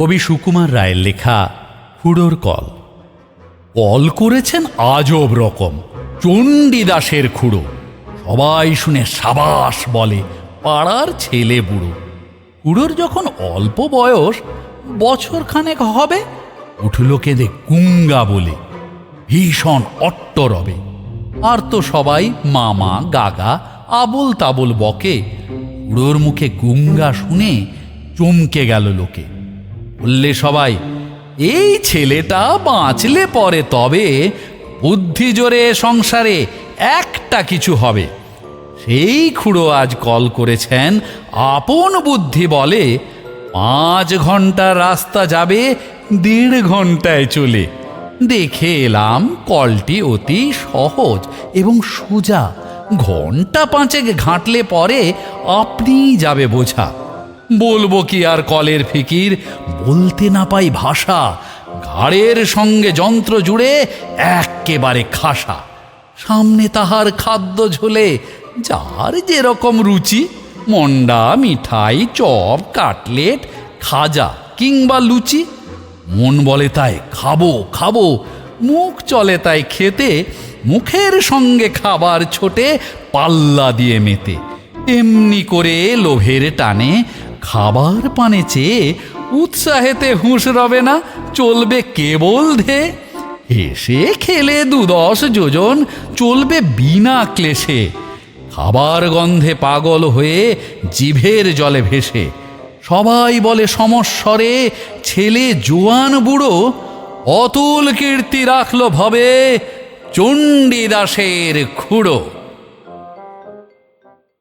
কবি সুকুমার রায়ের লেখা হুড়োর কল। কল করেছেন আজব রকম চণ্ডীদাসের খুড়ো। সবাই শুনে সাবাস বলে, পাড়ার ছেলে বুড়ো। খুড়োর যখন অল্প বয়স, বছর খানেক হবে, উঠল কেঁদে গুঙ্গা বলে, ভীষণ অট্ট রবে। আর তো সবাই মামা গাগা আবল তাবল বকে। খুড়োর মুখে গুঙ্গা শুনে চমকে গেল লোকে। বললে সবাই, এই ছেলেটা বাঁচলে পরে তবে বুদ্ধি জোরে সংসারে একটা কিছু হবে। সেই খুড়ো আজ কল করেছেন আপন বুদ্ধি বলে, 5 ঘন্টার রাস্তা যাবে 1.5 ঘন্টায় চলে। দেখে এলাম কলটি অতি সহজ এবং সোজা। ঘন্টা 5 ঘাঁটলে পরে আপনিই যাবে বোঝা। বলবো কি আর কলের ফিকির, বলতে না পাই ভাষা। ঘাড়ের সঙ্গে যন্ত্র জুড়ে এক্কেবারে খাসা। সামনে তাহার খাদ্য ঝোলে যার যেরকম রুচি, মন্ডা মিঠাই চপ কাটলেট খাজা কিংবা লুচি। মন বলে তাই খাবো খাবো, মুখ চলে তাই খেতে। মুখের সঙ্গে খাবার ছোটে পাল্লা দিয়ে মেতে। এমনি করে লোভের টানে খাবার পানে চেয়ে উৎসাহেতে হুঁশ রবে না, চলবে কেবল ধে। হেসে খেলে 2-10 যোজন চলবে বিনা ক্লেশে। খাবার গন্ধে পাগল হয়ে জিভের জলে ভেসে। সবাই বলে সমস্বরে, ছেলে জোয়ান বুড়ো অতুল কীর্তি রাখল ভবে চণ্ডীদাসের খুড়ো।